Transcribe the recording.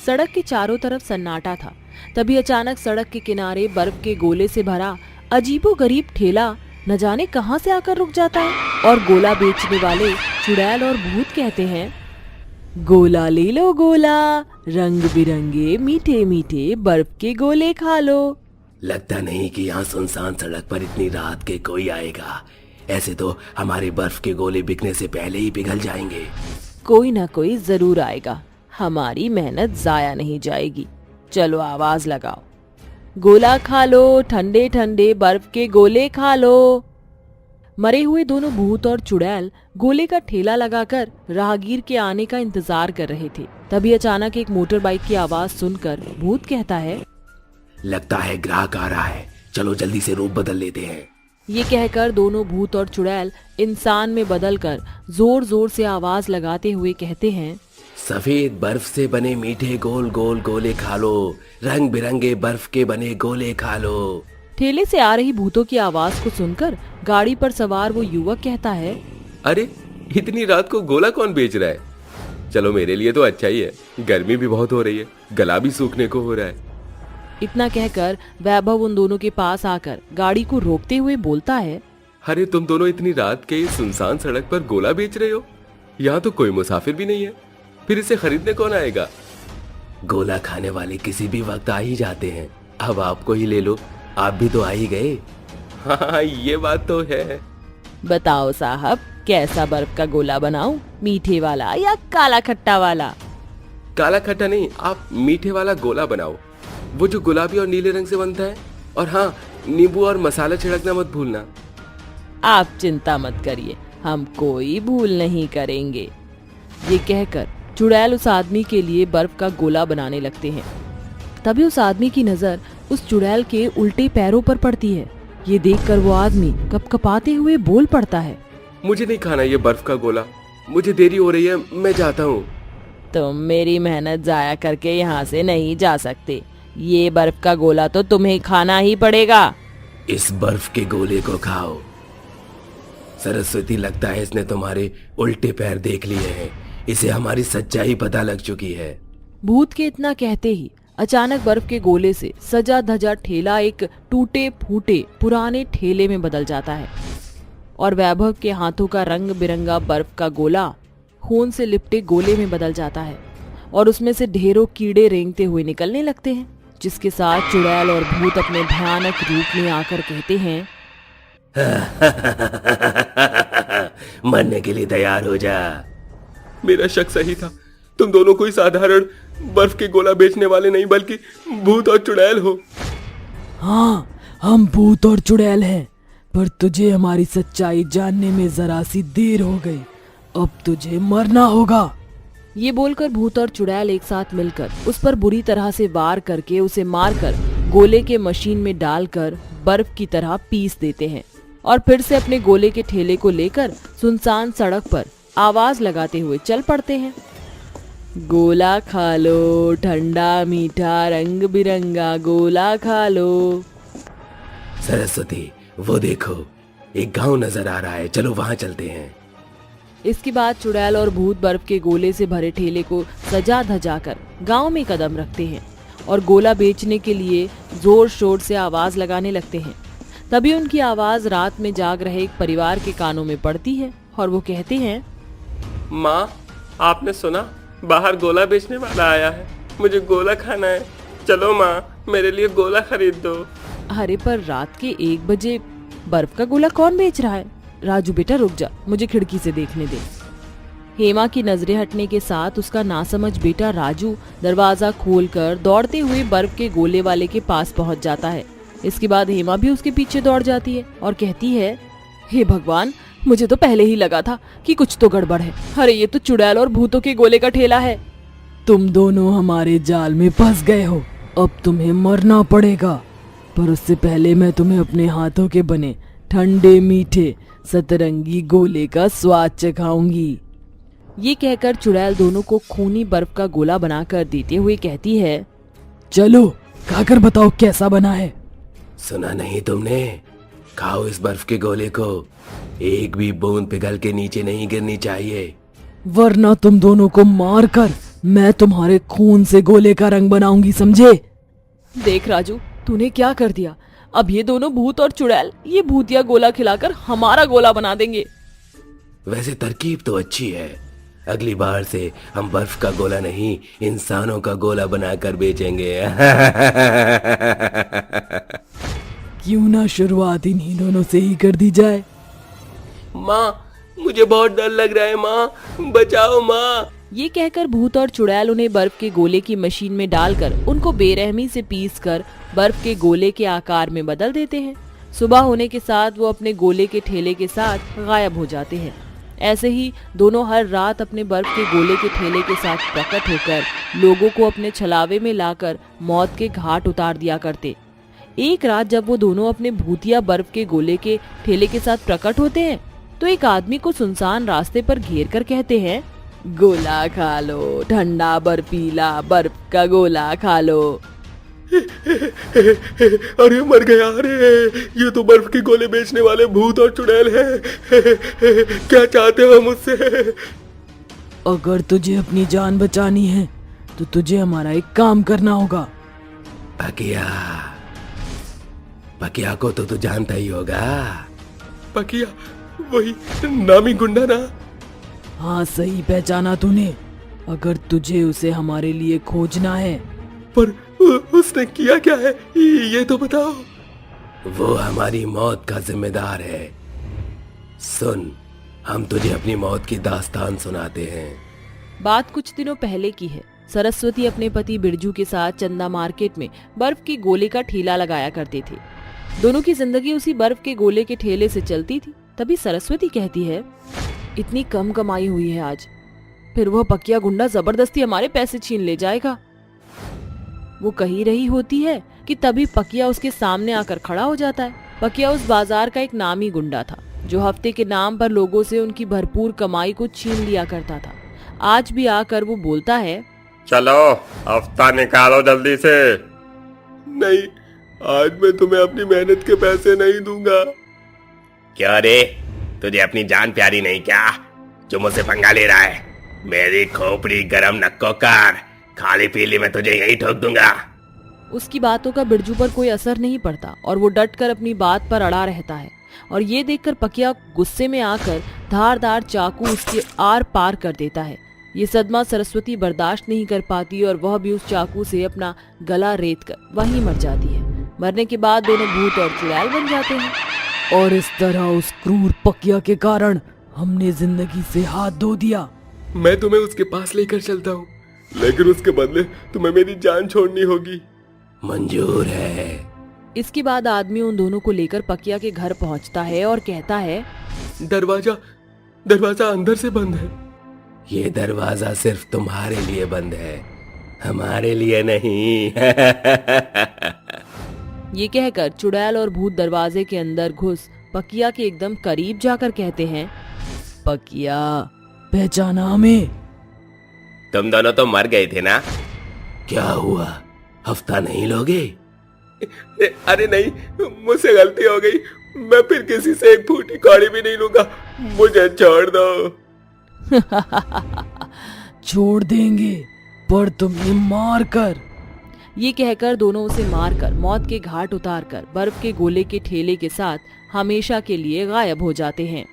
सड़क के चारों तरफ सन्नाटा था। तभी अचानक सड़क के किनारे बर्फ के गोले से भरा अजीबोगरीब ठेला न जाने कहां से आकर रुक जाता है और गोला बेचने वाले चुड़ैल और भूत कहते हैं, गोला ले लो गोला, रंग बिरंगे मीठे मीठे बर्फ के गोले खा लो। लगता नहीं कि यहाँ सुनसान सड़क पर इतनी रात के कोई आएगा। ऐसे तो हमारे बर्फ के गोले बिकने से पहले ही पिघल जाएंगे। कोई ना कोई जरूर आएगा, हमारी मेहनत जाया नहीं जाएगी। चलो आवाज लगाओ, गोला खा लो, ठंडे ठंडे बर्फ के गोले खा लो। मरे हुए दोनों भूत और चुड़ैल गोले का ठेला लगाकर राहगीर के आने का इंतजार कर रहे थे। तभी अचानक एक मोटर बाइक की आवाज सुनकर भूत कहता है, लगता है ग्राहक आ रहा है, चलो जल्दी से रूप बदल लेते हैं। ये कहकर दोनों भूत और चुड़ैल इंसान में बदलकर जोर जोर से आवाज लगाते हुए कहते हैं, सफेद बर्फ से बने मीठे गोल गोल गोले खा लो, रंग बिरंगे बर्फ के बने गोले खा लो। ठेले से आ रही भूतों की आवाज को सुनकर गाड़ी पर सवार वो युवक कहता है, अरे इतनी रात को गोला कौन बेच रहा है? चलो मेरे लिए तो अच्छा ही है, गर्मी भी बहुत हो रही है, गला भी सूखने को हो रहा है। इतना कहकर वैभव उन दोनों के पास आकर गाड़ी को रोकते हुए बोलता है, अरे तुम दोनों इतनी रात के इस सुनसान सड़क पर गोला बेच रहे हो? यहाँ तो कोई मुसाफिर भी नहीं है, फिर इसे खरीदने कौन आएगा? गोला खाने वाले किसी भी वक्त आ ही जाते हैं, अब आपको ही ले लो, आप भी तो आ ही गए। हाँ ये बात तो है। बताओ साहब, कैसा बर्फ का गोला बनाऊं, मीठे वाला या काला खट्टा वाला? काला खट्टा नहीं, आप मीठे वाला गोला बनाओ, वो जो गुलाबी और नीले रंग से बनता है। और हाँ, नींबू और मसाला छिड़कना मत भूलना। आप चिंता मत करिए, हम कोई भूल नहीं करेंगे। ये कहकर चुड़ैल उस आदमी के लिए बर्फ का गोला बनाने लगते हैं। तभी उस आदमी की नजर उस चुड़ैल के उल्टे पैरों पर पड़ती है। ये देखकर वो आदमी कपकपाते हुए बोल पड़ता है, मुझे नहीं खाना ये बर्फ का गोला, मुझे देरी हो रही है, मैं जाता हूँ। तुम मेरी मेहनत जाया करके यहाँ से नहीं जा सकते, ये बर्फ का गोला तो तुम्हें खाना ही पड़ेगा। इस बर्फ के गोले को खाओ। सरस्वती, लगता है इसने तुम्हारे उल्टे पैर देख लिए हैं, इसे हमारी सच्चाई पता लग चुकी है। भूत के इतना कहते ही अचानक बर्फ के गोले से सजा धजा ठेला एक टूटे फूटे पुराने ठेले में बदल जाता है और वैभव के हाथों का रंग बिरंगा बर्फ का गोला खून से लिपटे गोले में बदल जाता है और उसमें से ढेरों कीड़े रेंगते हुए निकलने लगते हैं, जिसके साथ चुड़ैल और भूत अपने भयानक रूप में आकर कहते हैं, मरने के लिए तैयार हो जा। मेरा शक सही था, तुम दोनों कोई साधारण बर्फ के गोला बेचने वाले नहीं बल्कि भूत और चुड़ैल हो। हाँ, हम भूत और चुड़ैल हैं, पर तुझे हमारी सच्चाई जानने में जरा सी देर हो गई, अब तुझे मरना होगा। ये बोलकर भूत और चुड़ैल एक साथ मिलकर उस पर बुरी तरह से वार करके उसे मारकर गोले के मशीन में डालकर बर्फ की तरह पीस देते हैं और फिर से अपने गोले के ठेले को लेकर सुनसान सड़क पर आवाज लगाते हुए चल पड़ते हैं, गोला खा लो, ठंडा मीठा रंग बिरंगा गोला खा लो। सरस्वती, वो देखो एक गांव नजर आ रहा है, चलो वहां चलते हैं। इसके बाद चुड़ैल और भूत बर्फ के गोले से भरे ठेले को सजा धजा कर गाँव में कदम रखते हैं और गोला बेचने के लिए जोर शोर से आवाज लगाने लगते हैं। तभी उनकी आवाज रात में जाग रहे एक परिवार के कानों में पड़ती है और वो कहते हैं, माँ, आपने सुना, बाहर गोला बेचने वाला आया है, मुझे गोला खाना है, चलो माँ मेरे लिए गोला खरीद दो। अरे पर रात के 1 बजे बर्फ का गोला कौन बेच रहा है? राजू बेटा रुक जा, मुझे खिड़की से देखने दे। हेमा की नजरें हटने के साथ उसका नासमझ बेटा राजू दरवाजा खोलकर दौड़ते हुए बर्फ के गोले वाले के पास पहुंच जाता है। इसके बाद हेमा भी उसके पीछे दौड़ जाती है और कहती है, हे भगवान, मुझे तो पहले ही लगा था कि कुछ तो गड़बड़ है। अरे ये तो चुड़ैल और भूतों के गोले का ठेला है। तुम दोनों हमारे जाल में फंस गए हो, अब तुम्हें मरना पड़ेगा, पर उससे पहले मैं तुम्हें अपने हाथों के बने ठंडे मीठे सतरंगी गोले का स्वाद चखाऊंगी। ये कहकर चुड़ैल दोनों को खूनी बर्फ का गोला बनाकर देते हुए कहती है, चलो खाकर बताओ कैसा बना है। सुना नहीं तुमने? खाओ इस बर्फ के गोले को, एक भी बूंद पिघल के नीचे नहीं गिरनी चाहिए, वरना तुम दोनों को मारकर मैं तुम्हारे खून से गोले का रंग बनाऊंगी, समझे? देख राजू, तूने क्या कर दिया। अब ये दोनों भूत और चुड़ैल ये भूतिया गोला खिलाकर हमारा गोला बना देंगे। वैसे तरकीब तो अच्छी है। अगली बार से हम बर्फ का गोला नहीं, इंसानों का गोला बनाकर बेचेंगे। क्यों ना शुरुआत इन्हीं दोनों से ही कर दी जाए। माँ, मुझे बहुत डर लग रहा है माँ, बचाओ माँ। ये कहकर भूत और चुड़ैल उन्हें बर्फ के गोले की मशीन में डालकर उनको बेरहमी से पीसकर बर्फ के गोले के आकार में बदल देते हैं। सुबह होने के साथ वो अपने गोले के ठेले के साथ गायब हो जाते हैं। ऐसे ही दोनों हर रात अपने बर्फ के गोले के ठेले के साथ प्रकट होकर लोगों को अपने छलावे में लाकर मौत के घाट उतार दिया करते। एक रात जब वो दोनों अपने भूतिया बर्फ के गोले के ठेले के साथ प्रकट होते हैं तो एक आदमी को सुनसान रास्ते पर घेर कर कहते हैं, गोला खा लो, ठंडा बर्फीला बर्फ का गोला खा लो। अरे मर गया। अरे ये तो बर्फ के गोले बेचने वाले भूत और चुड़ैल हैं। क्या चाहते हो मुझसे? अगर तुझे अपनी जान बचानी है तो तुझे हमारा एक काम करना होगा। पकिया, पकिया को तो तू जानता ही होगा। पकिया, वही नामी गुंडा ना? हाँ, सही पहचाना तूने। अगर तुझे उसे हमारे लिए खोजना है। पर उसने किया क्या है ये तो बताओ। वो हमारी मौत का जिम्मेदार है। सुन, हम तुझे अपनी मौत की दास्तान सुनाते हैं। बात कुछ दिनों पहले की है। सरस्वती अपने पति बिरजू के साथ चंदा मार्केट में बर्फ के गोले का ठेला लगाया करते थे। दोनों की जिंदगी उसी बर्फ के गोले के ठेले से चलती थी। तभी सरस्वती कहती है, इतनी कम कमाई हुई है आज, फिर वह पकिया गुंडा जबरदस्ती हमारे पैसे छीन ले जाएगा। वो कही रही होती है कि तभी पकिया उसके सामने आकर खड़ा हो जाता है। पकिया उस बाजार का एक नामी गुंडा था जो हफ्ते के नाम पर लोगों से उनकी भरपूर कमाई को छीन लिया करता था। आज भी आकर वो बोलता है, चलो हफ्ता निकालो जल्दी से। नहीं, आज मैं तुम्हें अपनी मेहनत के पैसे नहीं दूंगा। क्या रे, तुझे अपनी जान प्यारी नहीं क्या जो मुझसे पंगा ले रहा है? मेरी खोपड़ी गरम नक्को कर, खाली पीली मैं तुझे यही ठोक दूंगा। उसकी बातों का बिरजू पर कोई असर नहीं पड़ता और वो डटकर अपनी बात पर अड़ा रहता है। और ये देखकर पकिया गुस्से में आकर धारदार चाकू उसके आर पार कर देता है। ये सदमा सरस्वती बर्दाश्त नहीं कर पाती और वह भी उस चाकू से अपना गला रेत कर वहीं मर जाती है। मरने के बाद दोनों भूत और चुड़ैल बन जाते हैं। और इस तरह उस क्रूर पकिया के कारण हमने जिंदगी से हाथ धो दिया। मैं तुम्हें उसके पास लेकर चलता हूँ, लेकिन उसके बदले तुम्हें मेरी जान छोड़नी होगी। मंजूर है। इसके बाद आदमी उन दोनों को लेकर पकिया के घर पहुंचता है और कहता है, दरवाजा अंदर से बंद है। ये दरवाजा सिर्फ तुम्हारे लिए बंद है, हमारे लिए नहीं। ये कहकर चुड़ैल और भूत दरवाजे के अंदर घुस पकिया के एकदम करीब जाकर कहते हैं, पकिया, पहचाना हमें? तुम दोनों तो मर गए थे ना? क्या हुआ, हफ्ता नहीं लोगे? अरे नहीं, मुझसे गलती हो गई। मैं फिर किसी से एक फूटी कौड़ी भी नहीं लूंगा। मुझे छोड़ दो। छोड़ देंगे, पर तुम्हें मार कर। ये कहकर दोनों उसे मारकर मौत के घाट उतारकर बर्फ के गोले के ठेले के साथ हमेशा के लिए गायब हो जाते हैं।